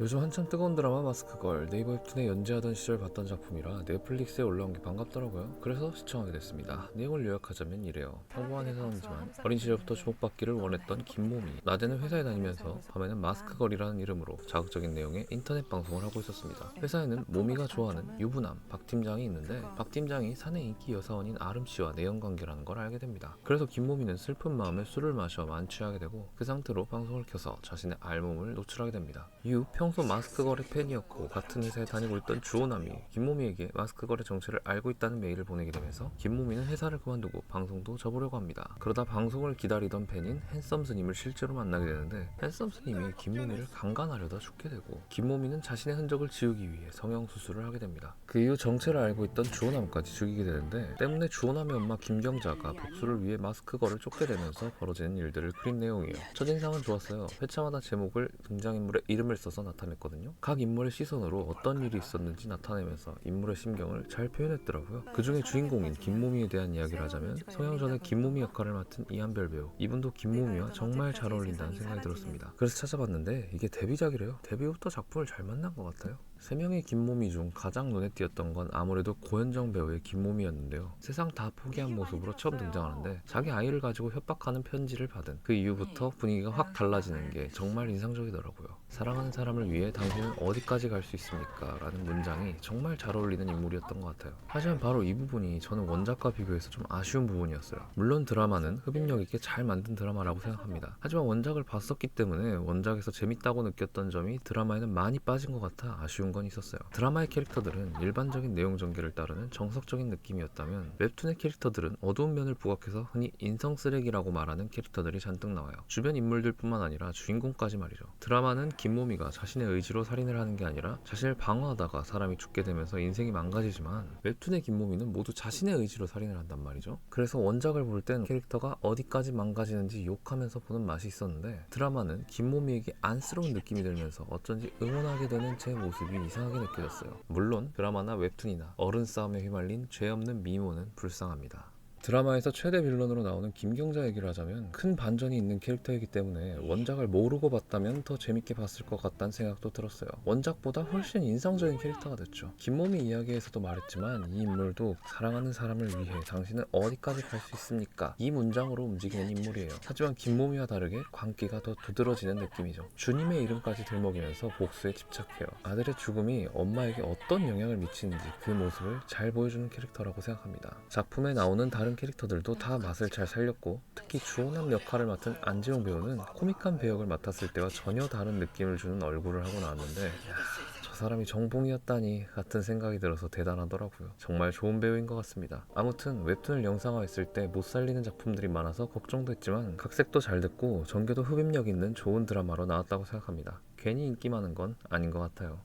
요즘 한참 뜨거운 드라마 마스크걸 네이버 웹툰에 연재하던 시절 봤던 작품이라 넷플릭스에 올라온 게 반갑더라고요. 그래서 시청하게 됐습니다. 내용을 요약하자면 이래요. 평범한 회사원이지만 어린 시절부터 주목받기를 원했던 김모미. 낮에는 회사에 다니면서 밤에는 마스크걸이라는 이름으로 자극적인 내용의 인터넷 방송을 하고 있었습니다. 회사에는 모미가 좋아하는 유부남 박 팀장이 있는데 박 팀장이 사내 인기 여사원인 아름 씨와 내연관계라는 걸 알게 됩니다. 그래서 김모미는 슬픈 마음에 술을 마셔 만취하게 되고 그 상태로 방송을 켜서 자신의 알몸을 노출하게 됩니다. 이후 평소 마스크걸의 팬이었고 같은 회사에 다니고 있던 주호남이 김모미에게 마스크걸의 정체를 알고 있다는 메일을 보내게 되면서 김모미는 회사를 그만두고 방송도 접으려고 합니다. 그러다 방송을 기다리던 팬인 핸섬 스님을 실제로 만나게 되는데 핸섬 스님이 김모미를 강간하려다 죽게 되고 김모미는 자신의 흔적을 지우기 위해 성형수술을 하게 됩니다. 그 이후 정체를 알고 있던 주호남까지 죽이게 되는데 때문에 주호남의 엄마 김경자가 복수를 위해 마스크걸을 쫓게 되면서 벌어지는 일들을 그린 내용이에요. 첫인상은 좋았어요. 회차마다 제목을 등장인물의 이름을 써서 나타냈거든요. 각 인물의 시선으로 어떤 일이 있었는지 나타내면서 인물의 심경을 잘 표현했더라고요. 그 중에 주인공인 김모미에 대한 이야기를 하자면 성형 전에 김모미 역할을 맡은 이한별 배우, 이분도 김모미와 정말 잘 어울린다는 생각이 들었습니다. 그래서 찾아봤는데 이게 데뷔작이래요. 데뷔부터 작품을 잘 만난 것 같아요. 3명의 김모미 중 가장 눈에 띄었던 건 아무래도 고현정 배우의 김모미였는데요. 세상 다 포기한 모습으로 처음 등장하는데 자기 아이를 가지고 협박하는 편지를 받은 그 이후부터 분위기가 확 달라지는 게 정말 인상적이더라고요. 사랑하는 사람을 위해 당신은 어디까지 갈 수 있습니까? 라는 문장이 정말 잘 어울리는 인물이었던 것 같아요. 하지만 바로 이 부분이 저는 원작과 비교해서 좀 아쉬운 부분이었어요. 물론 드라마는 흡입력 있게 잘 만든 드라마라고 생각합니다. 하지만 원작을 봤었기 때문에 원작에서 재밌다고 느꼈던 점이 드라마에는 많이 빠진 것 같아 아쉬운 건 있었어요. 드라마의 캐릭터들은 일반적인 내용 전개를 따르는 정석적인 느낌이었다면 웹툰의 캐릭터들은 어두운 면을 부각해서 흔히 인성 쓰레기라고 말하는 캐릭터들이 잔뜩 나와요. 주변 인물들 뿐만 아니라 주인공까지 말이죠. 드라마는 김모미가 자신의 의지로 살인을 하는 게 아니라 자신을 방어하다가 사람이 죽게 되면서 인생이 망가지지만 웹툰의 김모미는 모두 자신의 의지로 살인을 한단 말이죠. 그래서 원작을 볼 땐 캐릭터가 어디까지 망가지는지 욕하면서 보는 맛이 있었는데 드라마는 김모미에게 안쓰러운 느낌이 들면서 어쩐지 응원하게 되는 제 모습이 이상하게 느껴졌어요. 물론 드라마나 웹툰이나 어른 싸움에 휘말린 죄 없는 미모는 불쌍합니다. 드라마에서 최대 빌런으로 나오는 김경자 얘기를 하자면 큰 반전이 있는 캐릭터이기 때문에 원작을 모르고 봤다면 더 재밌게 봤을 것 같다는 생각도 들었어요. 원작보다 훨씬 인상적인 캐릭터가 됐죠. 김모미 이야기에서도 말했지만 이 인물도 사랑하는 사람을 위해 당신은 어디까지 갈 수 있습니까? 이 문장으로 움직이는 인물이에요. 하지만 김모미와 다르게 광기가 더 두드러지는 느낌이죠. 주님의 이름까지 들먹이면서 복수에 집착해요. 아들의 죽음이 엄마에게 어떤 영향을 미치는지 그 모습을 잘 보여주는 캐릭터라고 생각합니다. 작품에 나오는 다른 캐릭터들도 다 맛을 잘 살렸고 특히 주호남 역할을 맡은 안재용 배우는 코믹한 배역을 맡았을 때와 전혀 다른 느낌을 주는 얼굴을 하고 나왔는데 저 사람이 정봉이었다니 같은 생각이 들어서 대단하더라고요. 정말 좋은 배우인 것 같습니다. 아무튼 웹툰을 영상화했을 때 못 살리는 작품들이 많아서 걱정도 했지만 각색도 잘 됐고 전개도 흡입력 있는 좋은 드라마로 나왔다고 생각합니다. 괜히 인기 많은 건 아닌 것 같아요.